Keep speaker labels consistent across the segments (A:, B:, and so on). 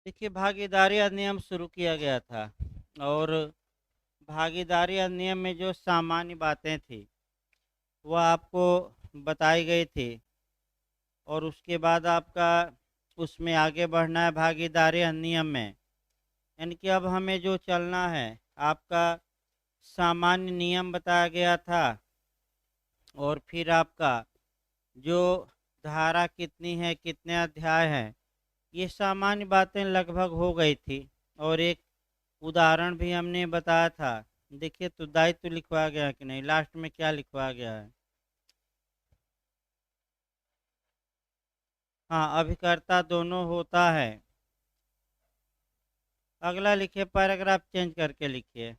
A: देखिए, भागीदारी अधिनियम शुरू किया गया था और भागीदारी अधिनियम में जो सामान्य बातें थी वह आपको बताई गई थी और उसके बाद आपका उसमें आगे बढ़ना है भागीदारी अधिनियम में। यानी कि अब हमें जो चलना है, आपका सामान्य नियम बताया गया था और फिर आपका जो धारा कितनी है, कितने अध्याय हैं, ये सामान्य बातें लगभग हो गई थी और एक उदाहरण भी हमने बताया था। देखिए, तो दायित्व लिखवाया गया है कि नहीं, लास्ट में क्या लिखवाया गया है। हाँ, अभिकर्ता दोनों होता है। अगला लिखिए, पैराग्राफ चेंज करके लिखिए।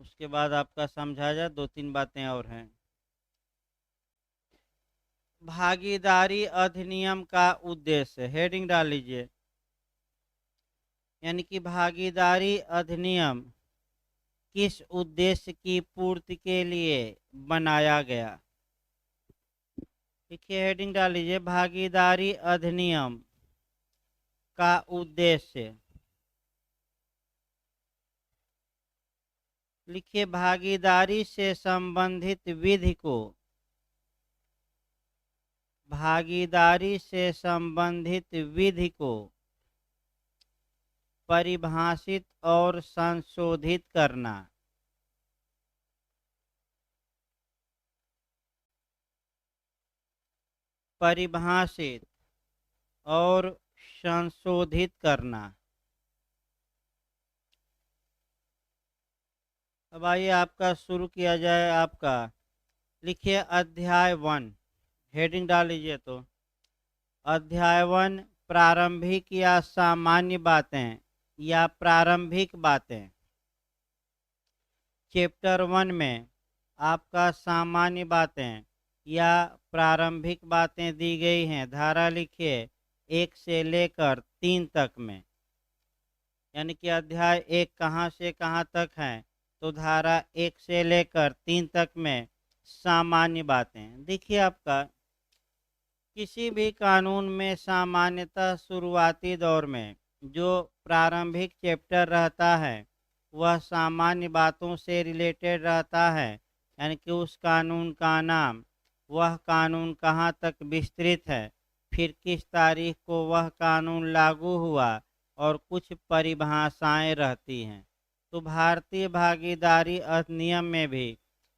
A: उसके बाद आपका समझा जाए, दो तीन बातें और हैं। भागीदारी अधिनियम का उद्देश्य, हेडिंग डाल लीजिए। यानी कि भागीदारी अधिनियम किस उद्देश्य की पूर्ति के लिए बनाया गया। देखिए, हेडिंग डाल लीजिए, भागीदारी अधिनियम का उद्देश्य। लिखिए, भागीदारी से संबंधित विधि को, भागीदारी से संबंधित विधि को परिभाषित और संशोधित करना। परिभाषित और संशोधित करना। अब आइए आपका शुरू किया जाए। आपका लिखिए अध्याय 1, हेडिंग डाल लीजिए। तो अध्याय 1, प्रारंभिक या सामान्य बातें या प्रारंभिक बातें। चैप्टर 1 में आपका सामान्य बातें या प्रारंभिक बातें दी गई हैं। धारा लिखिए 1 से लेकर 3 तक में। यानी कि अध्याय 1 कहाँ से कहाँ तक है, तो धारा 1 से लेकर 3 तक में सामान्य बातें। देखिए, आपका किसी भी कानून में सामान्यतः शुरुआती दौर में जो प्रारंभिक चैप्टर रहता है वह सामान्य बातों से रिलेटेड रहता है। यानी कि उस कानून का नाम, वह कानून कहाँ तक विस्तृत है, फिर किस तारीख को वह कानून लागू हुआ और कुछ परिभाषाएं रहती हैं। तो भारतीय भागीदारी अधिनियम में भी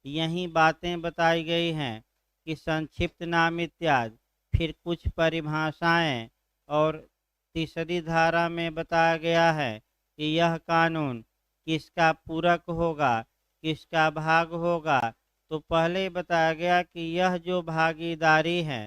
A: यही बातें बताई गई हैं कि संक्षिप्त नाम इत्यादि, फिर कुछ परिभाषाएं, और तीसरी धारा में बताया गया है कि यह कानून किसका पूरक होगा, किसका भाग होगा। तो पहले ही बताया गया कि यह जो भागीदारी है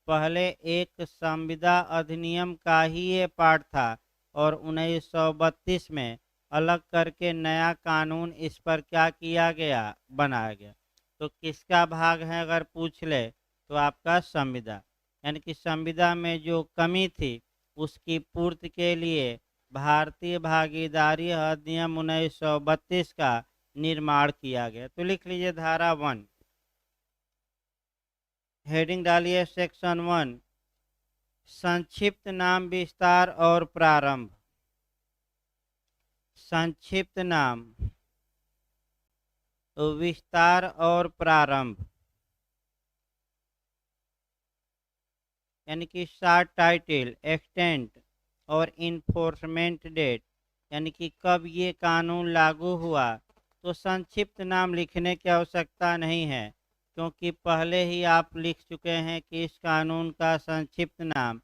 A: पहले एक संविदा अधिनियम का ही ये पार्ट था और 1932 में अलग करके नया कानून इस पर क्या किया गया, बनाया गया। तो किसका भाग है अगर पूछ ले तो आपका संविदा। यानी कि संविदा में जो कमी थी उसकी पूर्ति के लिए भारतीय भागीदारी अधिनियम 1932 का निर्माण किया गया। तो लिख लीजिए धारा 1, हेडिंग डालिए सेक्शन 1, संक्षिप्त नाम विस्तार और प्रारंभ। संक्षिप्त नाम विस्तार और प्रारंभ। यानी कि शॉर्ट टाइटल, एक्सटेंट और इन्फोर्समेंट डेट। यानी कि कब ये कानून लागू हुआ। तो संक्षिप्त नाम लिखने की आवश्यकता नहीं है क्योंकि पहले ही आप लिख चुके हैं कि इस कानून का संक्षिप्त नाम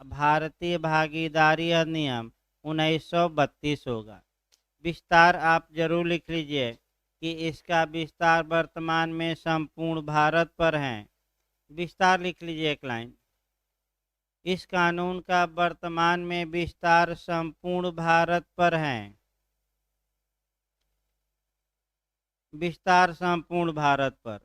A: भारतीय भागीदारी अधिनियम 1932 होगा। विस्तार आप जरूर लिख लीजिए कि इसका विस्तार वर्तमान में संपूर्ण भारत पर है। विस्तार लिख लीजिए एक लाइन। इस कानून का वर्तमान में विस्तार संपूर्ण भारत पर है। विस्तार संपूर्ण भारत पर।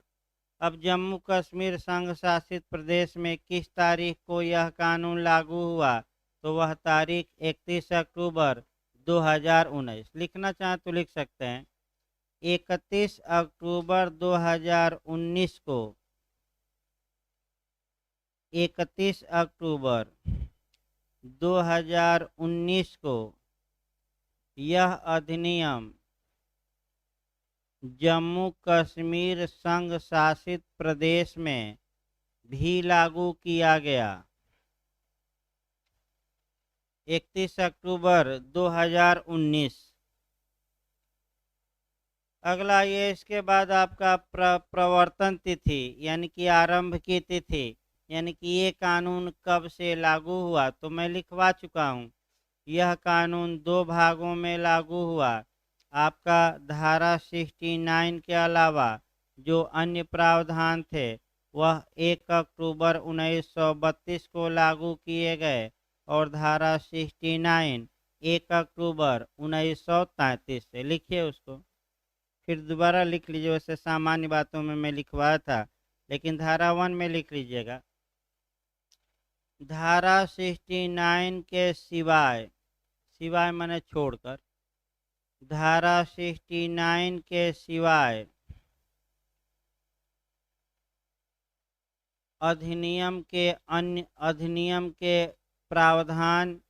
A: अब जम्मू कश्मीर संघ शासित प्रदेश में किस तारीख को यह कानून लागू हुआ, तो वह तारीख 31 अक्टूबर 2019। लिखना चाहें तो लिख सकते हैं 31 अक्टूबर 2019 को। 31 अक्टूबर 2019 को यह अधिनियम जम्मू कश्मीर संघ शासित प्रदेश में भी लागू किया गया। 31 अक्टूबर 2019। अगला ये इसके बाद आपका प्रवर्तन तिथि यानी कि आरंभ की तिथि, यानी कि ये कानून कब से लागू हुआ, तो मैं लिखवा चुका हूँ। यह कानून 2 भागों में लागू हुआ। आपका धारा 69 के अलावा जो अन्य प्रावधान थे वह 1 अक्टूबर 1932 को लागू किए गए और धारा 69 1 अक्टूबर 1933 से। लिखिए उसको, फिर दोबारा लिख लीजिए। वैसे सामान्य बातों में मैं लिखवाया था, लेकिन धारा 1 में लिख लीजिएगा। धारा 69 के सिवाय, सिवाय माने छोड़कर, धारा 69 के सिवाय अधिनियम के अन्य अधिनियम के प्रावधान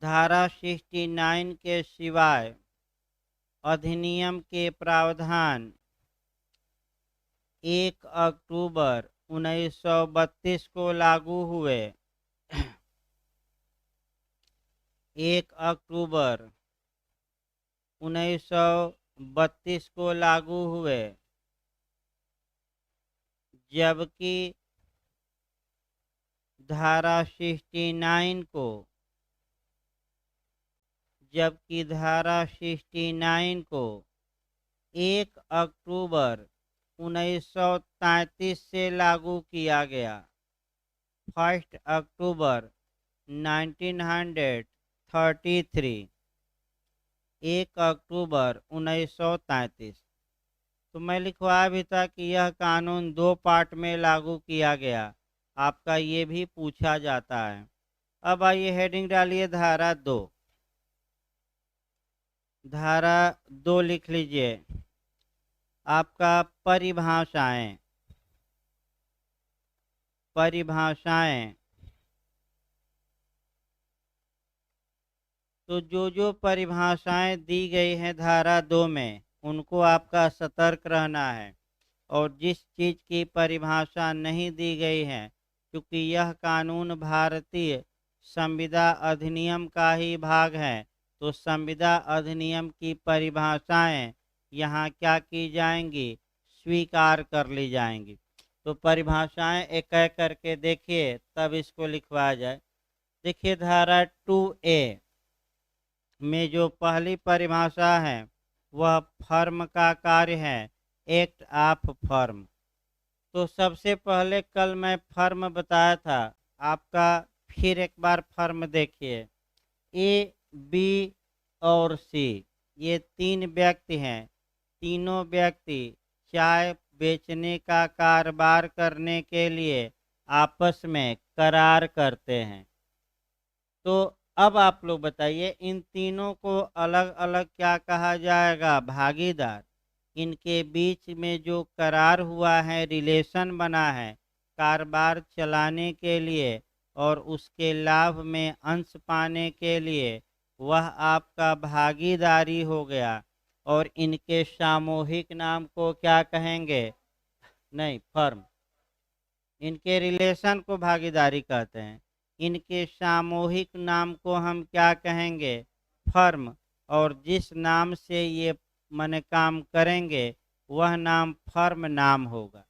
A: धारा 69 के सिवाय अधिनियम के प्रावधान 1 अक्टूबर 1932 को लागू हुए। 1 अक्टूबर 1932 को लागू हुए, जबकि धारा 69 को 1 अक्टूबर 1933 से लागू किया गया। 1 अक्टूबर 1933, 1 अक्टूबर 1933। तो मैं लिखवा भी था कि यह कानून 2 पार्ट में लागू किया गया। आपका ये भी पूछा जाता है। अब आइए हेडिंग डालिए धारा 2। धारा 2 लिख लीजिए। आपका परिभाषाएं, परिभाषाएं। तो जो परिभाषाएं दी गई हैं धारा 2 में, उनको आपका सतर्क रहना है। और जिस चीज़ की परिभाषा नहीं दी गई है, क्योंकि यह कानून भारतीय संविदा अधिनियम का ही भाग है, तो संविदा अधिनियम की परिभाषाएं यहाँ क्या की जाएंगी, स्वीकार कर ली जाएंगी। तो परिभाषाएं एक एक करके देखिए, तब इसको लिखवाया जाए। देखिए धारा 2A में जो पहली परिभाषा है वह फर्म का कार्य है, एक्ट ऑफ फर्म। तो सबसे पहले कल मैं फर्म बताया था आपका, फिर एक बार फर्म देखिए। ए, बी और सी, ये 3 व्यक्ति हैं। तीनों व्यक्ति चाय बेचने का कारोबार करने के लिए आपस में करार करते हैं। तो अब आप लोग बताइए, इन तीनों को अलग अलग क्या कहा जाएगा, भागीदार। इनके बीच में जो करार हुआ है, रिलेशन बना है कारोबार चलाने के लिए और उसके लाभ में अंश पाने के लिए, वह आपका भागीदारी हो गया। और इनके सामूहिक नाम को क्या कहेंगे, नहीं फर्म। इनके रिलेशन को भागीदारी कहते हैं। इनके सामूहिक नाम को हम क्या कहेंगे, फर्म। और जिस नाम से ये मन काम करेंगे वह नाम फर्म नाम होगा।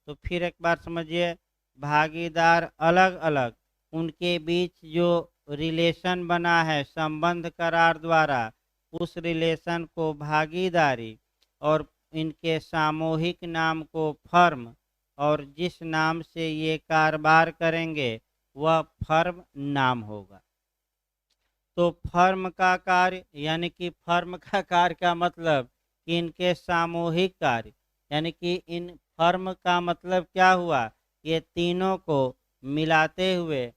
A: तो फिर एक बार समझिए, भागीदार अलग अलग, उनके बीच जो रिलेशन बना है संबंध करार द्वारा, उस रिलेशन को भागीदारी, और इनके सामूहिक नाम को फर्म, और जिस नाम से ये कारोबार करेंगे वह फर्म नाम होगा। तो फर्म का कार्य, यानी कि फर्म का कार्य का मतलब कि इनके सामूहिक कार्य, यानी कि इन फर्म का मतलब क्या हुआ, ये तीनों को मिलाते हुए।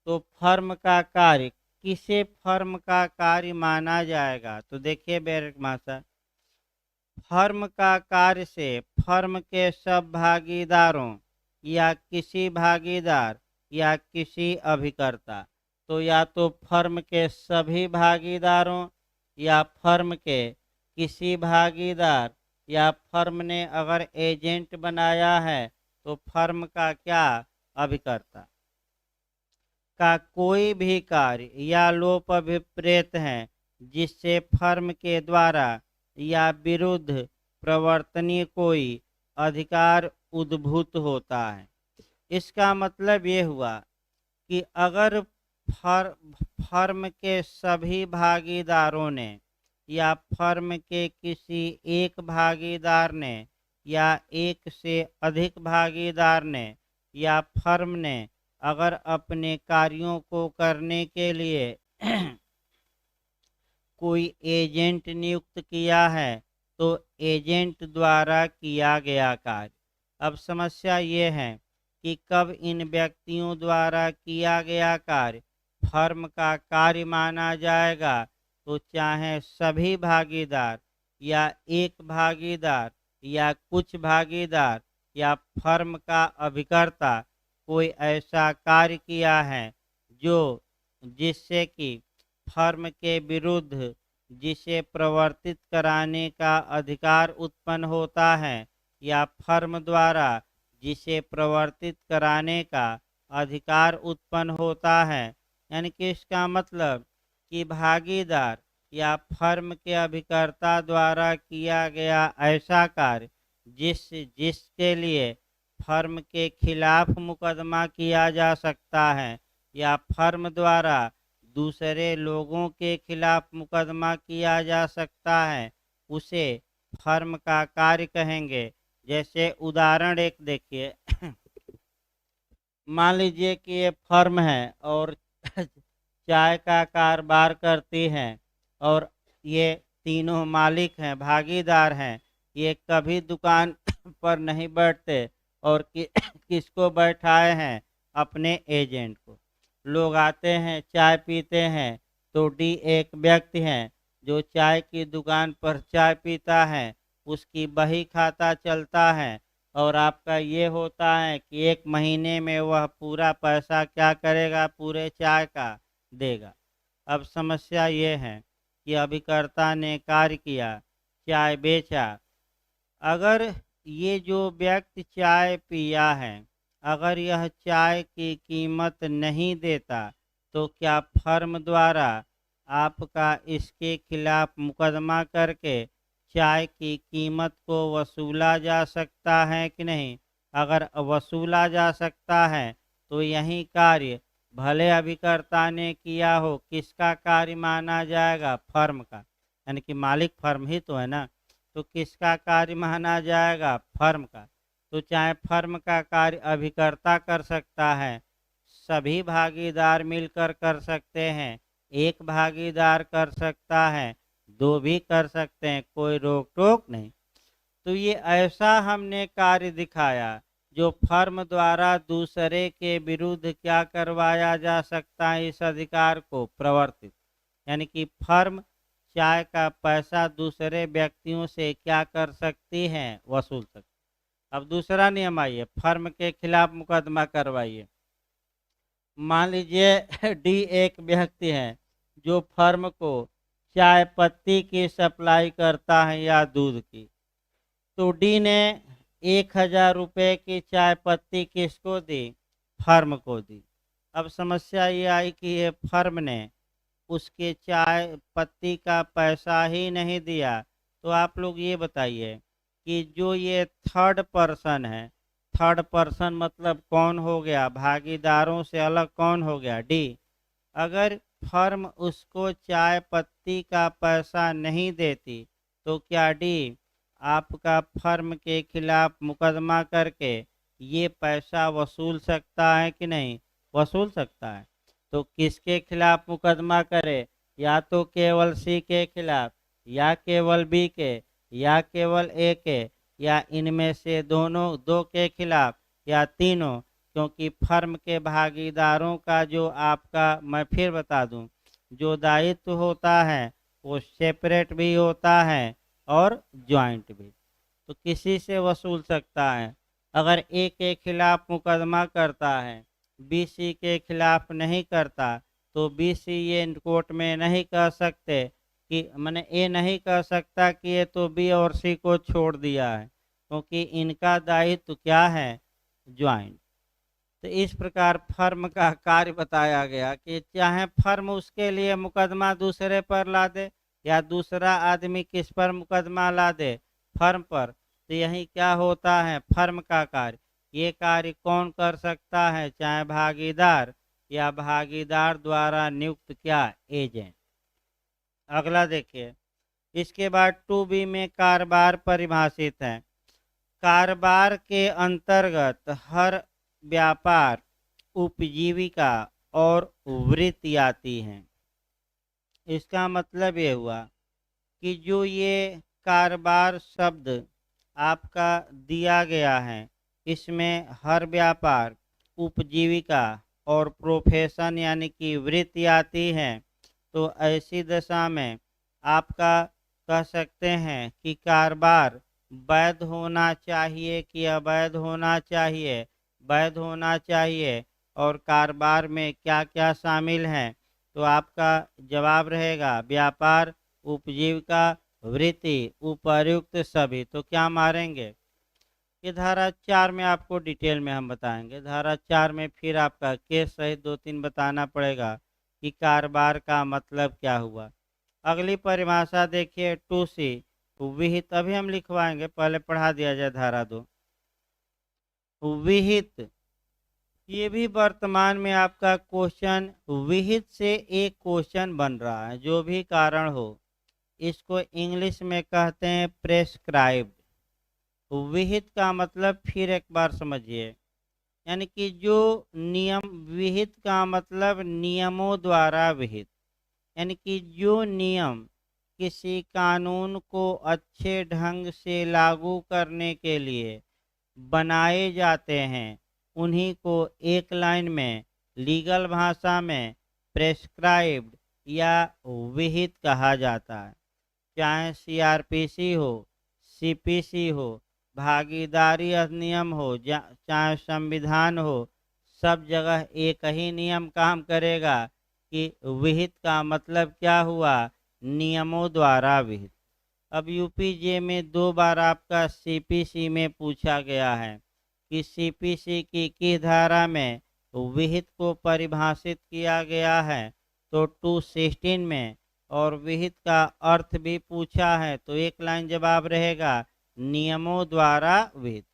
A: तो फर्म का कार्य, किसे फर्म का कार्य माना जाएगा, तो देखिए बैरक मासा, फर्म का कार्य से फर्म के सब भागीदारों या किसी भागीदार या किसी अभिकर्ता। तो या तो फर्म के सभी भागीदारों या फर्म के किसी भागीदार या फर्म ने अगर एजेंट बनाया है तो फर्म का क्या अभिकर्ता का कोई भी कार्य या लोप अभिप्रेत है जिससे फर्म के द्वारा या विरुद्ध प्रवर्तनीय कोई अधिकार उद्भूत होता है। इसका मतलब ये हुआ कि अगर फर्म के सभी भागीदारों ने या फर्म के किसी एक भागीदार ने या एक से अधिक भागीदार ने या फर्म ने अगर अपने कार्यों को करने के लिए कोई एजेंट नियुक्त किया है तो एजेंट द्वारा किया गया कार्य। अब समस्या ये है कि कब इन व्यक्तियों द्वारा किया गया कार्य फर्म का कार्य माना जाएगा। तो चाहे सभी भागीदार या एक भागीदार या कुछ भागीदार या फर्म का अभिकर्ता कोई ऐसा कार्य किया है जो जिससे कि फर्म के विरुद्ध जिसे प्रवर्तित कराने का अधिकार उत्पन्न होता है या फर्म द्वारा जिसे प्रवर्तित कराने का अधिकार उत्पन्न होता है। यानी कि इसका मतलब कि भागीदार या फर्म के अभिकर्ता द्वारा किया गया ऐसा कार्य जिसके लिए फर्म के खिलाफ मुकदमा किया जा सकता है या फर्म द्वारा दूसरे लोगों के खिलाफ मुकदमा किया जा सकता है, उसे फर्म का कार्य कहेंगे। जैसे उदाहरण एक देखिए मान लीजिए कि ये फर्म है और चाय का कारोबार करती है और ये तीनों मालिक हैं, भागीदार हैं। ये कभी दुकान पर नहीं बैठते और किसको बैठाए हैं? अपने एजेंट को। लोग आते हैं चाय पीते हैं तो डी एक व्यक्ति है जो चाय की दुकान पर चाय पीता है, उसकी बही खाता चलता है और आपका ये होता है कि एक महीने में वह पूरा पैसा क्या करेगा? पूरे चाय का देगा। अब समस्या ये है कि अभिकर्ता ने कार्य किया, चाय बेचा। अगर ये जो व्यक्ति चाय पिया है अगर यह चाय की कीमत नहीं देता तो क्या फर्म द्वारा आपका इसके खिलाफ मुकदमा करके चाय की कीमत को वसूला जा सकता है कि नहीं? अगर वसूला जा सकता है तो यही कार्य भले अभिकर्ता ने किया हो, किसका कार्य माना जाएगा? फर्म का। यानी कि मालिक फर्म ही तो है ना, तो किसका कार्य माना जाएगा? फर्म का। तो चाहे फर्म का कार्य अभिकर्ता कर सकता है, सभी भागीदार मिलकर कर सकते हैं, एक भागीदार कर सकता है, दो भी कर सकते हैं, कोई रोक टोक नहीं। तो ये ऐसा हमने कार्य दिखाया जो फर्म द्वारा दूसरे के विरुद्ध क्या करवाया जा सकता है? इस अधिकार को प्रवर्तित। यानी कि फर्म चाय का पैसा दूसरे व्यक्तियों से क्या कर सकती है? वसूल सकती। अब दूसरा नियम आइए, फर्म के खिलाफ मुकदमा करवाइए। मान लीजिए डी एक व्यक्ति है जो फर्म को चाय पत्ती की सप्लाई करता है या दूध की। तो डी ने 1000 रुपये की चाय पत्ती किसको दी? फर्म को दी। अब समस्या ये आई कि ये फर्म ने उसके चाय पत्ती का पैसा ही नहीं दिया। तो आप लोग ये बताइए कि जो ये थर्ड पर्सन है, थर्ड पर्सन मतलब कौन हो गया? भागीदारों से अलग कौन हो गया? डी। अगर फर्म उसको चाय पत्ती का पैसा नहीं देती तो क्या डी आपका फर्म के खिलाफ मुकदमा करके ये पैसा वसूल सकता है कि नहीं? वसूल सकता है। तो किसके खिलाफ मुकदमा करे? या तो केवल सी के खिलाफ या केवल बी के या केवल ए के या इनमें से दोनों, दो के खिलाफ या तीनों। क्योंकि फर्म के भागीदारों का जो आपका, मैं फिर बता दूं, जो दायित्व होता है वो सेपरेट भी होता है और ज्वाइंट भी। तो किसी से वसूल सकता है? अगर ए के खिलाफ मुकदमा करता है, बी सी के खिलाफ नहीं करता, तो बी सी ये कोर्ट में नहीं कह सकते कि मैंने ए नहीं कह सकता कि ये तो बी और सी को छोड़ दिया है, क्योंकि इनका दायित्व क्या है, ज्वाइंट। तो इस प्रकार फर्म का कार्य बताया गया कि चाहे फर्म उसके लिए मुकदमा दूसरे पर ला दे या दूसरा आदमी किस पर मुकदमा ला दे, फर्म पर, तो यही क्या होता है, फर्म का कार्य। ये कार्य कौन कर सकता है, चाहे भागीदार या भागीदार द्वारा नियुक्त क्या, एजेंट। अगला देखिए, इसके बाद 2B में कारोबार परिभाषित है। कारोबार के अंतर्गत हर व्यापार, उपजीविका और वृत्ति आती हैं। इसका मतलब ये हुआ कि जो ये कारोबार शब्द आपका दिया गया है, इसमें हर व्यापार, उपजीविका और प्रोफेशन यानी कि वृत्ति आती है। तो ऐसी दशा में आपका कह सकते हैं कि कारोबार वैध होना चाहिए कि अवैध होना चाहिए, वैध होना चाहिए। और कारोबार में क्या क्या शामिल हैं, तो आपका जवाब रहेगा व्यापार, उपजीविका, वृत्ति, उपर्युक्त सभी। तो क्या मारेंगे, ये धारा 4 में आपको डिटेल में हम बताएंगे। धारा 4 में फिर आपका केस सहित 2-3 बताना पड़ेगा कि कारोबार का मतलब क्या हुआ। अगली परिभाषा देखिए 2C, विहित। अभी हम लिखवाएंगे, पहले पढ़ा दिया जाए धारा 2। विहित, ये भी वर्तमान में आपका क्वेश्चन, विहित से एक क्वेश्चन बन रहा है, जो भी कारण हो। इसको इंग्लिश में कहते हैं प्रेस्क्राइब्ड। विहित का मतलब फिर एक बार समझिए, यानी कि जो नियम, विहित का मतलब नियमों द्वारा विहित, यानी कि जो नियम किसी कानून को अच्छे ढंग से लागू करने के लिए बनाए जाते हैं, उन्हीं को एक लाइन में लीगल भाषा में प्रेस्क्राइब्ड या विहित कहा जाता है। चाहे सीआरपीसी हो, सीपीसी हो, भागीदारी अधिनियम हो, चाहे संविधान हो, सब जगह एक ही नियम काम करेगा कि विहित का मतलब क्या हुआ, नियमों द्वारा विहित। अब यूपीजे में 2 बार आपका सीपीसी में पूछा गया है कि सीपीसी की किस धारा में विहित को परिभाषित किया गया है, तो 216 में। और विहित का अर्थ भी पूछा है, तो एक लाइन जवाब रहेगा नियमों द्वारा विहित।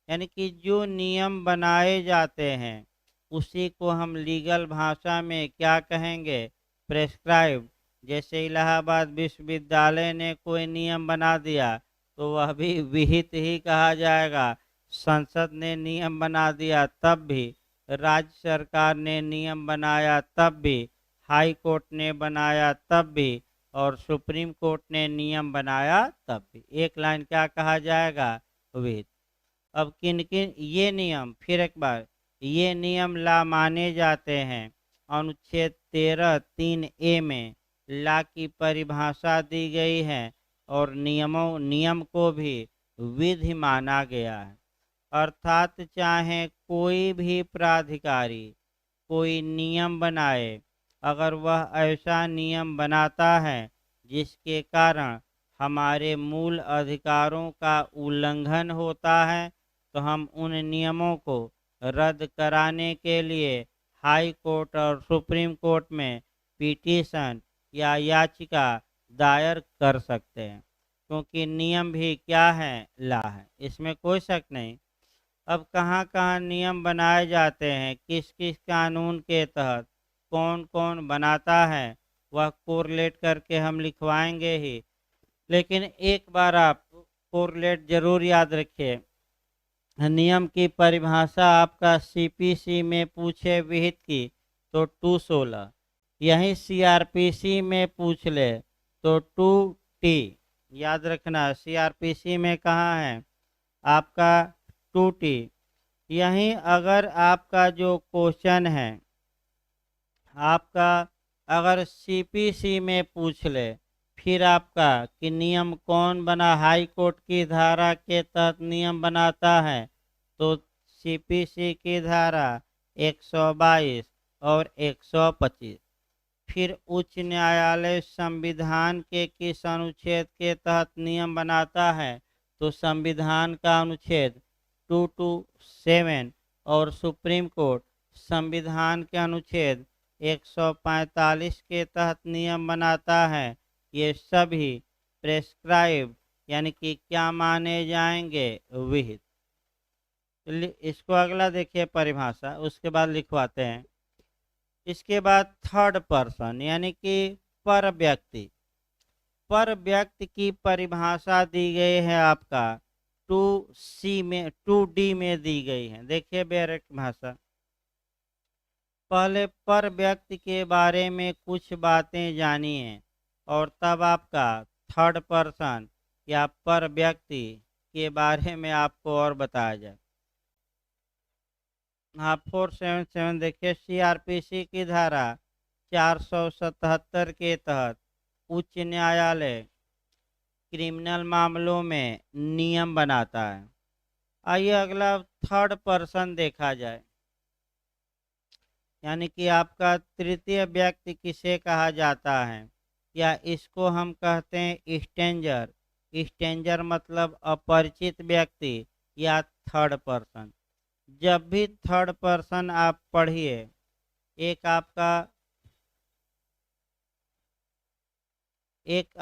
A: यानी कि जो नियम बनाए जाते हैं उसी को हम लीगल भाषा में क्या कहेंगे, प्रेस्क्राइब्ड। जैसे इलाहाबाद विश्वविद्यालय ने कोई नियम बना दिया तो वह भी विहित ही कहा जाएगा। संसद ने नियम बना दिया तब भी, राज्य सरकार ने नियम बनाया तब भी, हाई कोर्ट ने बनाया तब भी, और सुप्रीम कोर्ट ने नियम बनाया तब भी। एक लाइन क्या कहा जाएगा, विहित। अब किन किन ये नियम, फिर एक बार, ये नियम ला माने जाते हैं। अनुच्छेद 13(3)A में ला की परिभाषा दी गई है और नियम को भी विधि माना गया है। अर्थात चाहे कोई भी प्राधिकारी कोई नियम बनाए, अगर वह ऐसा नियम बनाता है जिसके कारण हमारे मूल अधिकारों का उल्लंघन होता है, तो हम उन नियमों को रद्द कराने के लिए हाई कोर्ट और सुप्रीम कोर्ट में पिटीशन या याचिका दायर कर सकते हैं, क्योंकि नियम भी क्या है, ला है, इसमें कोई शक नहीं। अब कहाँ कहाँ नियम बनाए जाते हैं, किस किस कानून के तहत, कौन कौन बनाता है, वह कोरिलेट करके हम लिखवाएंगे ही। लेकिन एक बार आप कोरिलेट जरूर याद रखिए। नियम की परिभाषा आपका सीपीसी में पूछे विहित की तो 216, यही सीआरपीसी में पूछ ले तो 2T। याद रखना सीआरपीसी में कहाँ है आपका 2T। यहीं अगर आपका जो क्वेश्चन है आपका अगर सीपीसी में पूछ ले, फिर आपका कि नियम कौन बना, हाई कोर्ट की धारा के तहत नियम बनाता है, तो सीपीसी की धारा 122 और 125। फिर उच्च न्यायालय संविधान के किस अनुच्छेद के तहत नियम बनाता है? तो संविधान का अनुच्छेद 227 और सुप्रीम कोर्ट संविधान के अनुच्छेद 145 के तहत नियम बनाता है। ये सभी प्रेस्क्राइब यानी कि क्या माने जाएंगे? विहित। इसको अगला देखिए परिभाषा, उसके बाद लिखवाते हैं। इसके बाद थर्ड पर्सन यानी कि पर व्यक्ति। पर व्यक्ति की परिभाषा दी गई है आपका 2D में दी गई है। देखिए डायरेक्ट भाषा। पहले पर व्यक्ति के बारे में कुछ बातें जानिए और तब आपका थर्ड पर्सन या पर व्यक्ति के बारे में आपको और बताया जाए। हाँ 477 देखिए, सीआरपीसी की धारा 477 के तहत उच्च न्यायालय क्रिमिनल मामलों में नियम बनाता है। आइए अगला थर्ड पर्सन देखा जाए, यानी कि आपका तृतीय व्यक्ति किसे कहा जाता है, या इसको हम कहते हैं स्ट्रेंजर। स्ट्रेंजर मतलब अपरिचित व्यक्ति या थर्ड पर्सन। जब भी थर्ड पर्सन आप पढ़िए, एक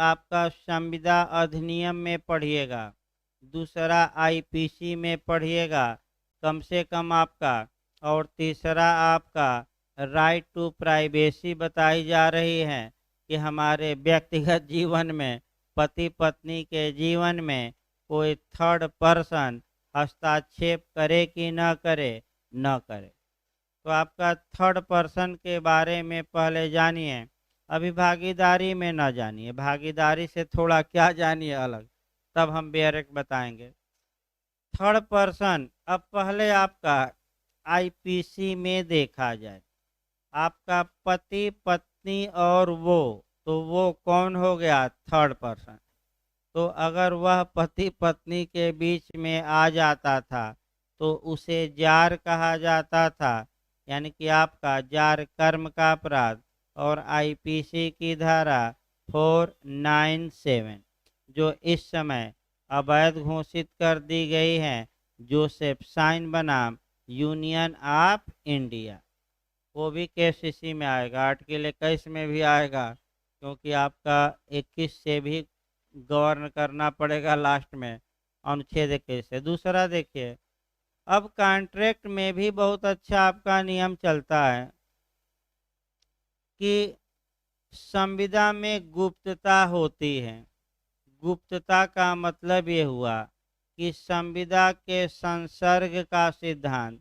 A: आपका संविदा अधिनियम में पढ़िएगा, दूसरा आईपीसी में पढ़िएगा कम से कम आपका, और तीसरा आपका राइट टू प्राइवेसी बताई जा रही है कि हमारे व्यक्तिगत जीवन में, पति पत्नी के जीवन में कोई थर्ड पर्सन हस्तक्षेप करे कि न करे, न करे। तो आपका थर्ड पर्सन के बारे में पहले जानिए। अभी भागीदारी में न जानिए, भागीदारी से थोड़ा क्या जानिए अलग, तब हम डायरेक्ट बताएंगे। थर्ड पर्सन अब पहले आपका आईपीसी में देखा जाए, आपका पति पत्नी और तो वो कौन हो गया? Third person. तो अगर वह पति पत्नी के बीच में आ जाता था तो उसे जार कहा जाता था, यानी कि आपका जार कर्म का अपराध। और आईपीसी की धारा 497 जो इस समय अवैध घोषित कर दी गई है, जोसेफ साइन बनाम यूनियन ऑफ इंडिया, वो भी केसीसी में आएगा, आर्टिकल 21 में भी आएगा, क्योंकि आपका 21 से भी गवर्न करना पड़ेगा लास्ट में, अनुच्छेद 21 से। दूसरा देखिए, अब कॉन्ट्रैक्ट में भी बहुत अच्छा आपका नियम चलता है कि संविदा में गुप्तता होती है। गुप्तता का मतलब ये हुआ कि संविदा के संसर्ग का सिद्धांत,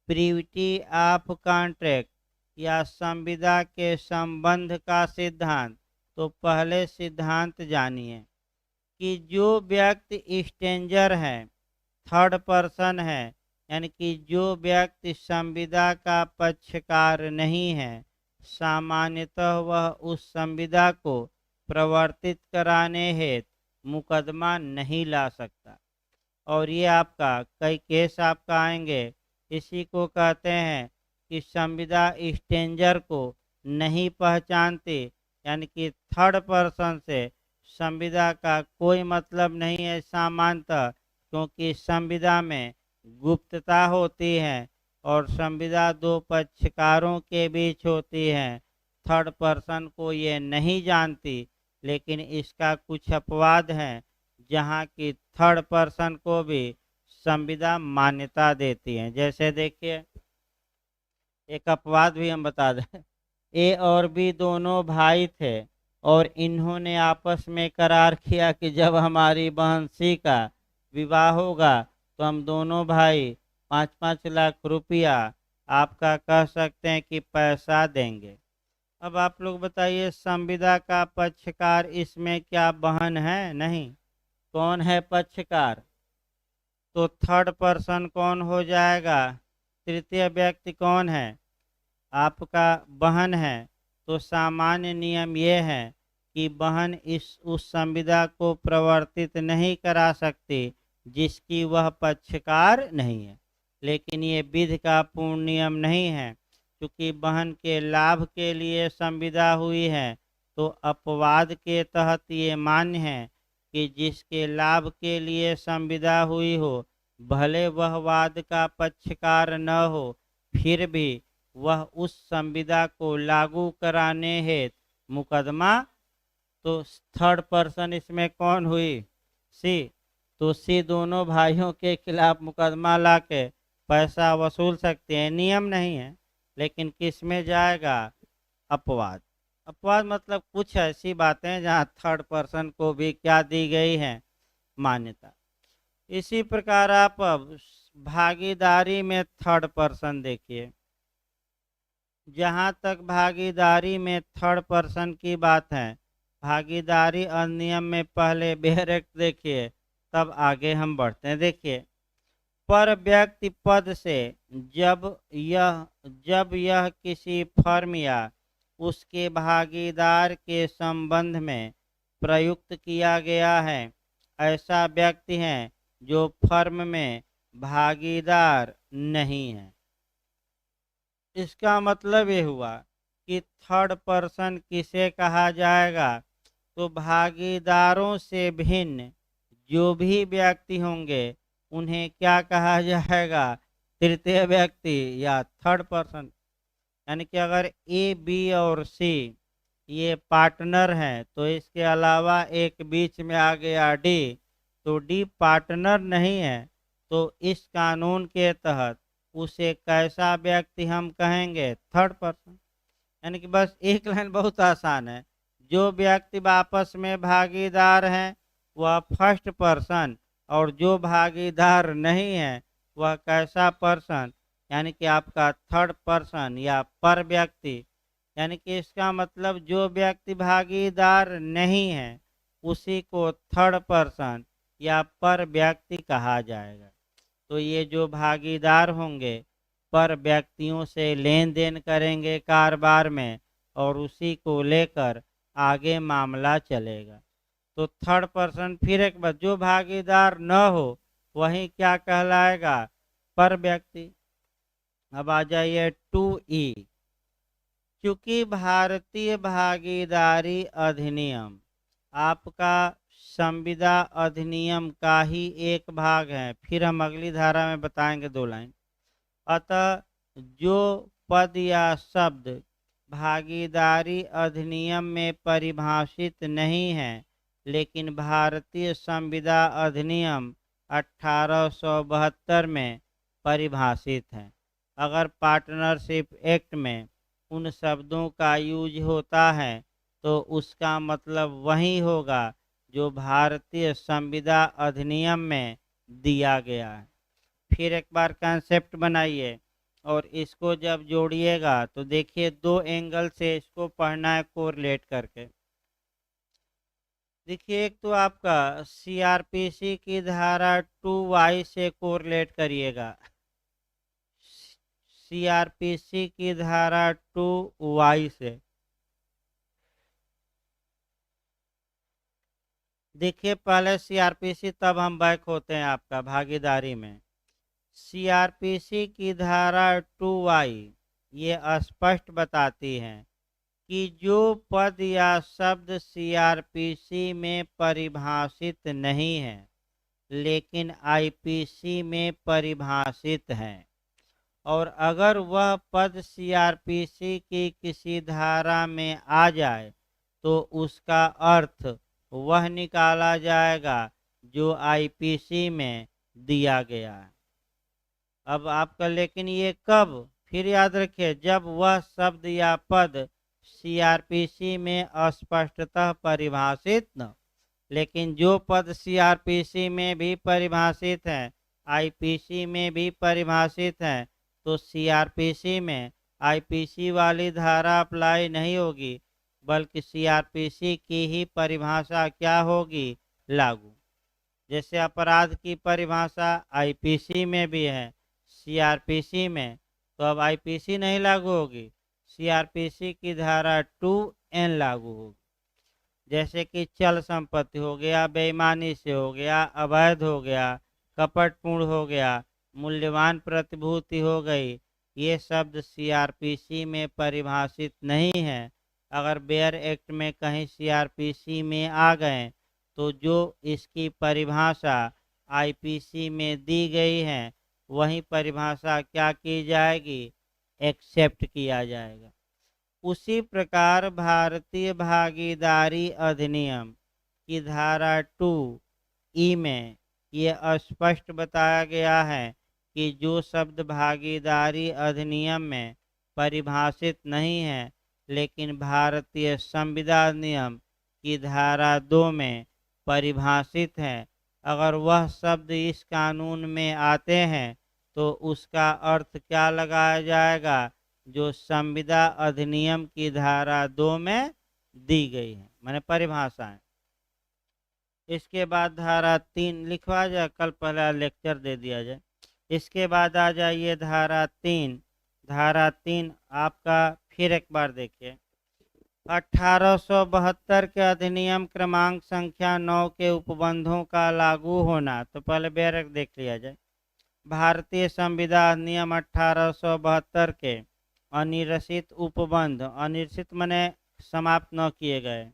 A: प्रीविटी ऑफ कॉन्ट्रैक्ट या संविदा के संबंध का सिद्धांत। तो पहले सिद्धांत जानिए कि जो व्यक्ति स्ट्रेंजर है, थर्ड पर्सन है, यानी कि जो व्यक्ति संविदा का पक्षकार नहीं है, सामान्यतः वह उस संविदा को प्रवर्तित कराने हेतु मुकदमा नहीं ला सकता। और ये आपका कई केस आपका आएंगे, इसी को कहते हैं कि संविदा स्ट्रेंजर को नहीं पहचानती, यानी कि थर्ड पर्सन से संविदा का कोई मतलब नहीं है सामान्यतः, क्योंकि संविदा में गुप्तता होती है और संविदा दो पक्षकारों के बीच होती है। थर्ड पर्सन को ये नहीं जानती, लेकिन इसका कुछ अपवाद है जहाँ की थर्ड पर्सन को भी संविदा मान्यता देती है। जैसे देखिए, एक अपवाद भी हम बता दें। ए और बी दोनों भाई थे और इन्होंने आपस में करार किया कि जब हमारी बहन सी का विवाह होगा तो हम दोनों भाई 5-5 लाख रुपया आपका कह सकते हैं कि पैसा देंगे। अब आप लोग बताइए, संविदा का पक्षकार इसमें क्या बहन है? नहीं। कौन है पक्षकार? तो थर्ड पर्सन कौन हो जाएगा? तृतीय व्यक्ति कौन है? आपका बहन है। तो सामान्य नियम ये है कि बहन उस संविदा को प्रवर्तित नहीं करा सकती जिसकी वह पक्षकार नहीं है। लेकिन ये विधि का पूर्ण नियम नहीं है। क्योंकि बहन के लाभ के लिए संविदा हुई है, तो अपवाद के तहत ये मान्य है कि जिसके लाभ के लिए संविदा हुई हो, भले वह वाद का पक्षकार न हो, फिर भी वह उस संविदा को लागू कराने हेतु मुकदमा, तो थर्ड पर्सन इसमें कौन हुई? सी। तो सी दोनों भाइयों के खिलाफ मुकदमा ला के पैसा वसूल सकते हैं। नियम नहीं है, लेकिन किस में जाएगा? अपवाद। अपवाद मतलब कुछ ऐसी बातें जहाँ थर्ड पर्सन को भी क्या दी गई है? मान्यता। इसी प्रकार आप अब भागीदारी में थर्ड पर्सन देखिए। जहाँ तक भागीदारी में थर्ड पर्सन की बात है, भागीदारी अधिनियम में पहले बेहरेक्ट देखिए, तब आगे हम बढ़ते हैं। देखिए, पर व्यक्ति पद से जब यह किसी फर्म या उसके भागीदार के संबंध में प्रयुक्त किया गया है, ऐसा व्यक्ति है जो फर्म में भागीदार नहीं है। इसका मतलब ये हुआ कि थर्ड पर्सन किसे कहा जाएगा? तो भागीदारों से भिन्न जो भी व्यक्ति होंगे उन्हें क्या कहा जाएगा? तृतीय व्यक्ति या थर्ड पर्सन। यानी कि अगर ए, बी और सी ये पार्टनर हैं, तो इसके अलावा एक बीच में आ गया डी, तो डी पार्टनर नहीं है, तो इस कानून के तहत उसे कैसा व्यक्ति हम कहेंगे? Third person. यानी कि बस एक लाइन बहुत आसान है। जो व्यक्ति आपस में भागीदार हैं वह फर्स्ट पर्सन, और जो भागीदार नहीं है वह कैसा पर्सन? यानी कि आपका थर्ड पर्सन या पर व्यक्ति। यानी कि इसका मतलब जो व्यक्ति भागीदार नहीं है उसी को थर्ड पर्सन या पर व्यक्ति कहा जाएगा। तो ये जो भागीदार होंगे पर व्यक्तियों से लेन देन करेंगे कारोबार में, और उसी को लेकर आगे मामला चलेगा। तो थर्ड पर्सन फिर एक बार जो भागीदार न हो वही क्या कहलाएगा? पर व्यक्ति। अब आ जाइए 2E। क्योंकि भारतीय भागीदारी अधिनियम आपका संविदा अधिनियम का ही एक भाग है, फिर हम अगली धारा में बताएंगे 2 लाइन। अतः जो पद या शब्द भागीदारी अधिनियम में परिभाषित नहीं है, लेकिन भारतीय संविदा अधिनियम 1872 में परिभाषित है। अगर पार्टनरशिप एक्ट में उन शब्दों का यूज होता है तो उसका मतलब वही होगा जो भारतीय संविदा अधिनियम में दिया गया है। फिर एक बार कंसेप्ट बनाइए और इसको जब जोड़िएगा तो देखिए 2 एंगल से इसको पढ़ना है कोरिलेट करके। देखिए, एक तो आपका सीआरपीसी की धारा 2Y से कोरिलेट करिएगा। सीआरपीसी की धारा 2Y से। देखिए, पहले सीआरपीसी, तब हम बैक होते हैं आपका भागीदारी में। सीआरपीसी की धारा 2Y ये स्पष्ट बताती है कि जो पद या शब्द सीआरपीसी में परिभाषित नहीं है लेकिन आईपीसी में परिभाषित है, और अगर वह पद सीआरपीसी की किसी धारा में आ जाए तो उसका अर्थ वह निकाला जाएगा जो आईपीसी में दिया गया है। अब आपका लेकिन ये कब? फिर याद रखिए, जब वह शब्द या पद सीआरपीसी में अस्पष्टतः परिभाषित न, लेकिन जो पद सीआरपीसी में भी परिभाषित है, आईपीसी में भी परिभाषित है, तो सीआरपीसी में आईपीसी वाली धारा अप्लाई नहीं होगी, बल्कि सीआरपीसी की ही परिभाषा क्या होगी? लागू। जैसे अपराध की परिभाषा आईपीसी में भी है, सीआरपीसी में, तो अब आईपीसी नहीं लागू होगी, सीआरपीसी की धारा 2N लागू होगी। जैसे कि चल संपत्ति हो गया, बेईमानी से हो गया, अवैध हो गया, कपटपूर्ण हो गया, मूल्यवान प्रतिभूति हो गई, ये शब्द सीआरपीसी में परिभाषित नहीं है। अगर बेयर एक्ट में कहीं सीआरपीसी में आ गए तो जो इसकी परिभाषा आईपीसी में दी गई है वही परिभाषा क्या की जाएगी, एक्सेप्ट किया जाएगा। उसी प्रकार भारतीय भागीदारी अधिनियम की धारा 2E में ये स्पष्ट बताया गया है कि जो शब्द भागीदारी अधिनियम में परिभाषित नहीं है लेकिन भारतीय संविधान नियम की धारा 2 में परिभाषित है, अगर वह शब्द इस कानून में आते हैं तो उसका अर्थ क्या लगाया जाएगा, जो संविदा अधिनियम की धारा 2 में दी गई है, माने परिभाषा है। इसके बाद धारा 3 लिखवा जाए, कल पहला लेक्चर दे दिया जाए। इसके बाद आ जाइए धारा 3। धारा 3 आपका फिर एक बार देखिए, 1872 के अधिनियम क्रमांक संख्या 9 के उपबंधों का लागू होना। तो पहले बेरक देख लिया जाए। भारतीय संविधान नियम 1872 के अनिर्सित उपबंध, अनिर्सित माने समाप्त न किए गए,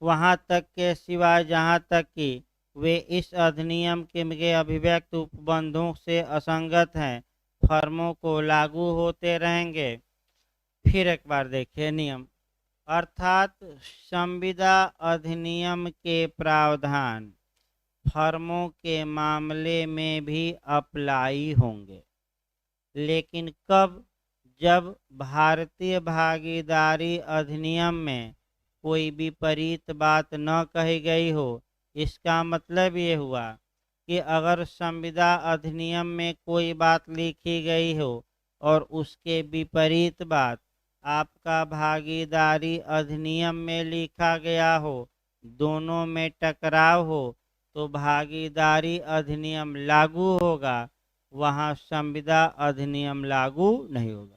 A: वहां तक के सिवाय जहां तक कि वे इस अधिनियम के अभिव्यक्त उपबंधों से असंगत हैं, फर्मों को लागू होते रहेंगे। फिर एक बार देखिए नियम, अर्थात संविदा अधिनियम के प्रावधान फर्मों के मामले में भी अप्लाई होंगे, लेकिन कब, जब भारतीय भागीदारी अधिनियम में कोई विपरीत बात न कही गई हो। इसका मतलब ये हुआ कि अगर संविदा अधिनियम में कोई बात लिखी गई हो और उसके विपरीत बात आपका भागीदारी अधिनियम में लिखा गया हो, दोनों में टकराव हो, तो भागीदारी अधिनियम लागू होगा, वहाँ संविदा अधिनियम लागू नहीं होगा।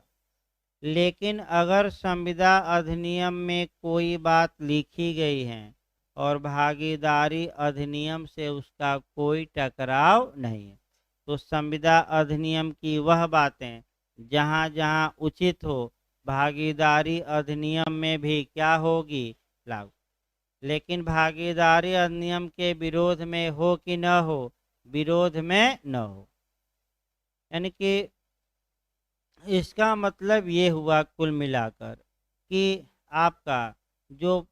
A: लेकिन अगर संविदा अधिनियम में कोई बात लिखी गई है और भागीदारी अधिनियम से उसका कोई टकराव नहीं है, तो संविदा अधिनियम की वह बातें जहाँ जहाँ उचित हो, भागीदारी अधिनियम में भी क्या होगी, लागू। लेकिन भागीदारी अधिनियम के विरोध में हो कि न हो, विरोध में न हो। यानी कि इसका मतलब ये हुआ कुल मिलाकर कि आपका जो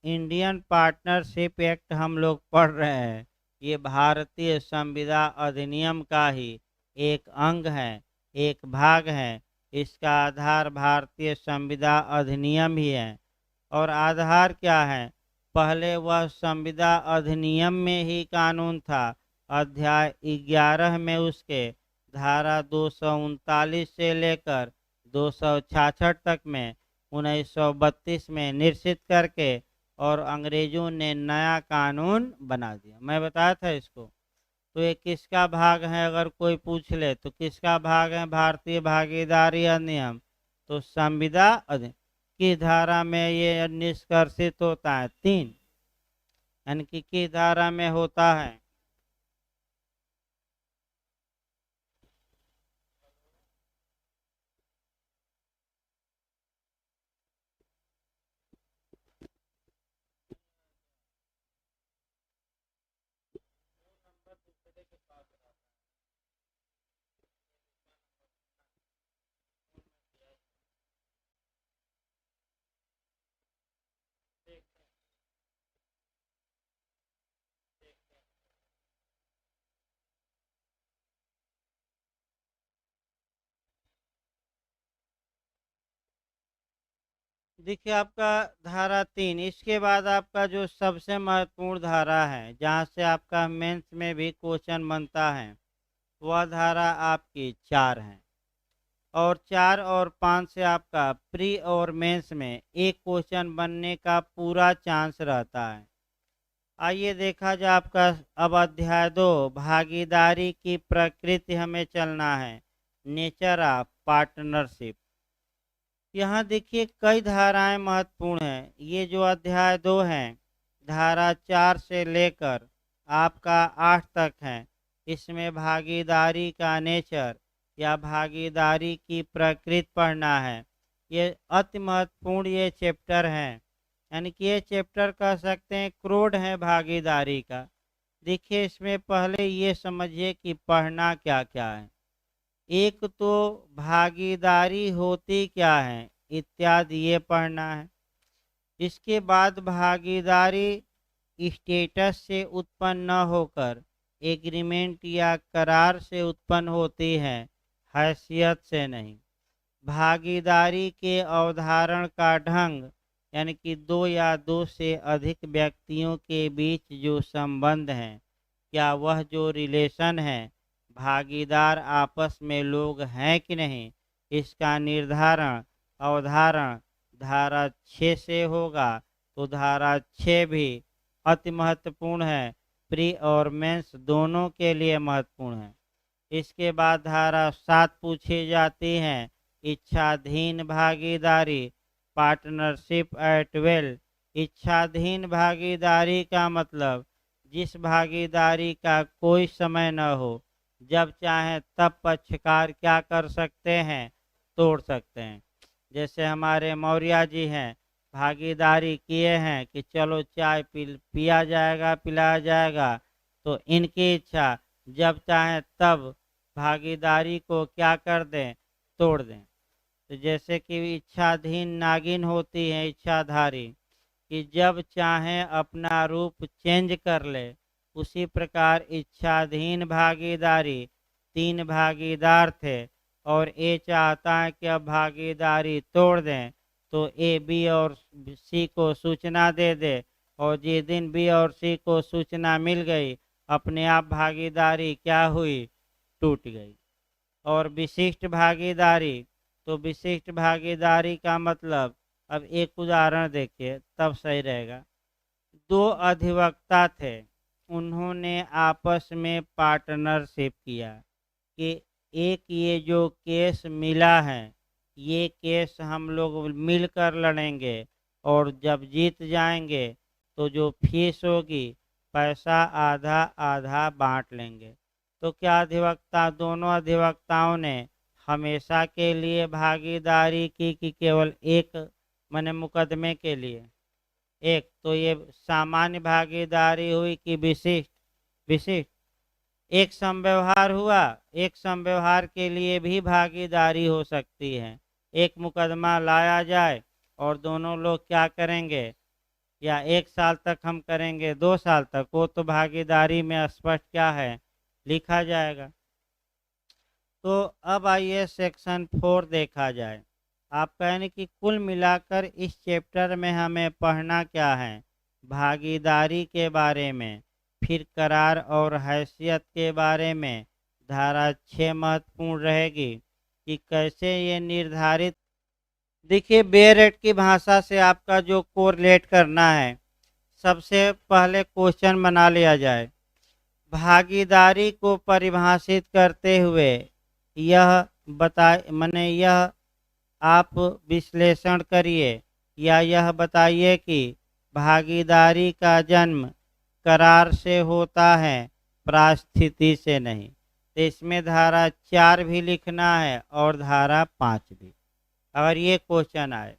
A: इंडियन पार्टनरशिप एक्ट हम लोग पढ़ रहे हैं, ये भारतीय संविदा अधिनियम का ही एक अंग है, एक भाग है। इसका आधार भारतीय संविदा अधिनियम ही है। और आधार क्या है, पहले वह संविदा अधिनियम में ही कानून था। अध्याय 11 में उसके धारा 239 से लेकर 266 तक में 1932 में निश्चित करके और अंग्रेजों ने नया कानून बना दिया। मैं बताया था इसको। तो ये किसका भाग है, अगर कोई पूछ ले तो किसका भाग है, भारतीय भागीदारी अधिनियम। तो संविदा अधिनियम की धारा में ये निष्कर्षित होता है 3, यानी कि किस धारा में होता है, देखिए आपका धारा 3। इसके बाद आपका जो सबसे महत्वपूर्ण धारा है, जहाँ से आपका मेंस में भी क्वेश्चन बनता है, वह धारा आपकी 4 है। और 4 और 5 से आपका प्री और मेंस में एक क्वेश्चन बनने का पूरा चांस रहता है। आइए देखा जाए आपका अब अध्याय 2, भागीदारी की प्रकृति हमें चलना है, नेचर ऑफ पार्टनरशिप। यहाँ देखिए कई धाराएं महत्वपूर्ण हैं। ये जो अध्याय 2 है, धारा 4 से लेकर आपका 8 तक है, इसमें भागीदारी का नेचर या भागीदारी की प्रकृति पढ़ना है। ये अति महत्वपूर्ण ये चैप्टर है, यानी कि ये चैप्टर कह सकते हैं क्रोड है भागीदारी का। देखिए, इसमें पहले ये समझिए कि पढ़ना क्या क्या है। एक तो भागीदारी होती क्या है इत्यादि ये पढ़ना है। इसके बाद भागीदारी स्टेटस से उत्पन्न न होकर एग्रीमेंट या करार से उत्पन्न होती है, हैसियत से नहीं। भागीदारी के अवधारण का ढंग, यानी कि दो या दो से अधिक व्यक्तियों के बीच जो संबंध हैं, क्या वह जो रिलेशन है भागीदार आपस में लोग हैं कि नहीं, इसका निर्धारण अवधारण धारा 6 से होगा। तो धारा 6 भी अति महत्वपूर्ण है, प्री और मेंस दोनों के लिए महत्वपूर्ण है। इसके बाद धारा 7 पूछी जाती है, इच्छाधीन भागीदारी, पार्टनरशिप एट विल। इच्छाधीन भागीदारी का मतलब जिस भागीदारी का कोई समय न हो, जब चाहे तब पक्षकार क्या कर सकते हैं, तोड़ सकते हैं। जैसे हमारे मौर्य जी हैं, भागीदारी किए हैं कि चलो चाय पिया जाएगा पिलाया जाएगा, तो इनकी इच्छा जब चाहे तब भागीदारी को क्या कर दें, तोड़ दें। तो जैसे कि इच्छाधीन नागिन होती है इच्छाधारी, कि जब चाहे अपना रूप चेंज कर ले, उसी प्रकार इच्छाधीन भागीदारी 3 भागीदार थे और ए चाहता है कि अब भागीदारी तोड़ दें, तो ए बी और सी को सूचना दे दे, और जिस दिन बी और सी को सूचना मिल गई, अपने आप भागीदारी क्या हुई, टूट गई। और विशिष्ट भागीदारी, तो विशिष्ट भागीदारी का मतलब, अब एक उदाहरण देखिए तब सही रहेगा। 2 अधिवक्ता थे, उन्होंने आपस में पार्टनरशिप किया कि एक ये जो केस मिला है, ये केस हम लोग मिलकर लड़ेंगे, और जब जीत जाएंगे तो जो फीस होगी पैसा आधा आधा बांट लेंगे। तो क्या अधिवक्ता, दोनों अधिवक्ताओं ने हमेशा के लिए भागीदारी की कि केवल एक माने मुकदमे के लिए एक? तो ये सामान्य भागीदारी हुई कि विशिष्ट? विशिष्ट। एक समव्यवहार हुआ, एक समव्यवहार के लिए भी भागीदारी हो सकती है। एक मुकदमा लाया जाए और दोनों लोग क्या करेंगे, या 1 साल तक हम करेंगे 2 साल तक, वो तो भागीदारी में स्पष्ट क्या है, लिखा जाएगा। तो अब आइए सेक्शन 4 देखा जाए। आप कहें कि कुल मिलाकर इस चैप्टर में हमें पढ़ना क्या है, भागीदारी के बारे में, फिर करार और हैसियत के बारे में धारा 6 महत्वपूर्ण रहेगी कि कैसे ये निर्धारित। देखिए, बेयरेट की भाषा से आपका जो कोरिलेट करना है, सबसे पहले क्वेश्चन बना लिया जाए। भागीदारी को परिभाषित करते हुए यह माने यह आप विश्लेषण करिए या यह बताइए कि भागीदारी का जन्म करार से होता है, परिस्थिति से नहीं। तो इसमें धारा 4 भी लिखना है और धारा 5 भी, अगर ये क्वेश्चन आए।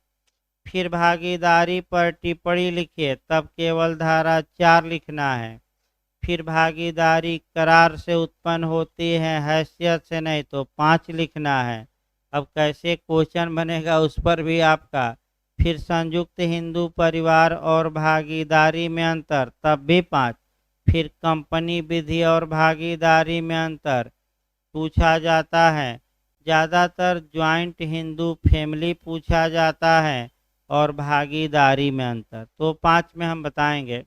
A: फिर भागीदारी पर टिप्पणी लिखिए, तब केवल धारा 4 लिखना है। फिर भागीदारी करार से उत्पन्न होती है, हैसियत से नहीं, तो 5 लिखना है। अब कैसे क्वेश्चन बनेगा उस पर भी आपका। फिर संयुक्त हिंदू परिवार और भागीदारी में अंतर, तब भी 5। फिर कंपनी विधि और भागीदारी में अंतर पूछा जाता है। ज़्यादातर ज्वाइंट हिंदू फैमिली पूछा जाता है और भागीदारी में अंतर, तो 5 में हम बताएंगे।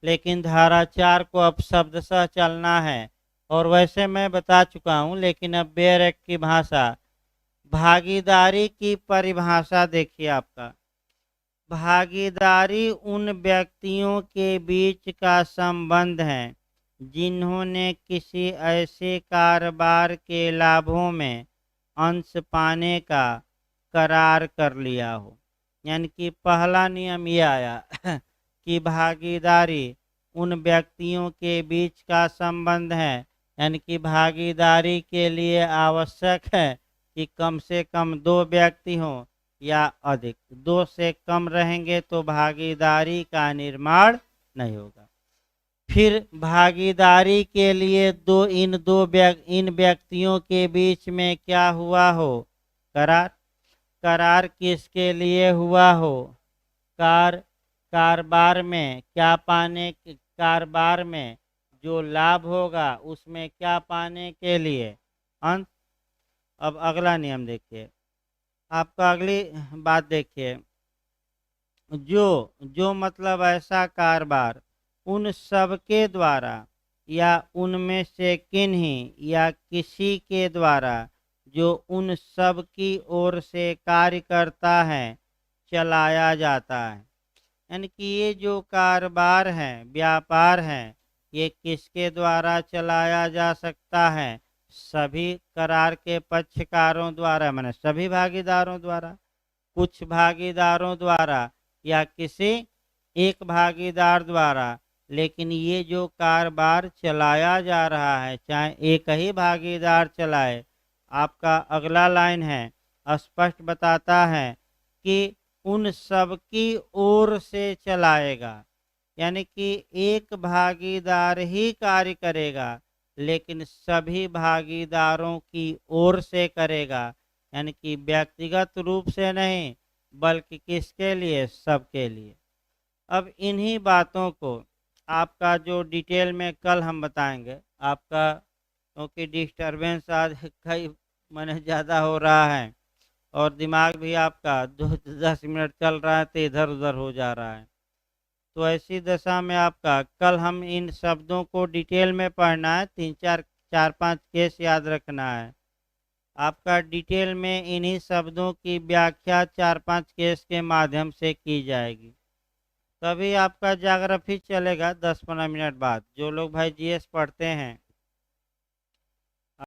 A: लेकिन धारा 4 को अब शब्दशः चलना है, और वैसे मैं बता चुका हूं, लेकिन अब बेयर एक्ट की भाषा। भागीदारी की परिभाषा देखिए आपका। भागीदारी उन व्यक्तियों के बीच का संबंध है जिन्होंने किसी ऐसे कारोबार के लाभों में अंश पाने का करार कर लिया हो। यानी कि पहला नियम ये आया कि भागीदारी उन व्यक्तियों के बीच का संबंध है, यानी कि भागीदारी के लिए आवश्यक है कि कम से कम 2 व्यक्ति हों या अधिक। 2 से कम रहेंगे तो भागीदारी का निर्माण नहीं होगा। फिर भागीदारी के लिए इन व्यक्तियों के बीच में क्या हुआ हो? करार। करार किसके लिए हुआ हो? कारोबार में क्या पाने, कारोबार में जो लाभ होगा उसमें क्या पाने के लिए? अंत। अब अगला नियम देखिए, आपका अगली बात देखिए, जो मतलब ऐसा कारोबार उन सब के द्वारा या उनमें से किन्हीं या किसी के द्वारा जो उन सब की ओर से कार्य करता है चलाया जाता है। यानी कि ये जो कारोबार है, व्यापार है, ये किसके द्वारा चलाया जा सकता है? सभी करार के पक्षकारों द्वारा, माने सभी भागीदारों द्वारा, कुछ भागीदारों द्वारा या किसी एक भागीदार द्वारा। लेकिन ये जो कारोबार चलाया जा रहा है, चाहे एक ही भागीदार चलाए, आपका अगला लाइन है स्पष्ट बताता है कि उन सब की ओर से चलाएगा। यानी कि एक भागीदार ही कार्य करेगा, लेकिन सभी भागीदारों की ओर से करेगा। यानी कि व्यक्तिगत रूप से नहीं, बल्कि किसके लिए? सबके लिए। अब इन्हीं बातों को आपका जो डिटेल में कल हम बताएंगे, आपका क्योंकि डिस्टरबेंस आज कई माने ज़्यादा हो रहा है और दिमाग भी आपका 10 मिनट चल रहा है तो इधर उधर हो जा रहा है। तो ऐसी दशा में आपका कल हम इन शब्दों को डिटेल में पढ़ना है, 4-5 केस याद रखना है। आपका डिटेल में इन्हीं शब्दों की व्याख्या 4-5 केस के माध्यम से की जाएगी। तभी आपका ज्योग्राफी चलेगा 10-15 मिनट बाद। जो लोग भाई जीएस पढ़ते हैं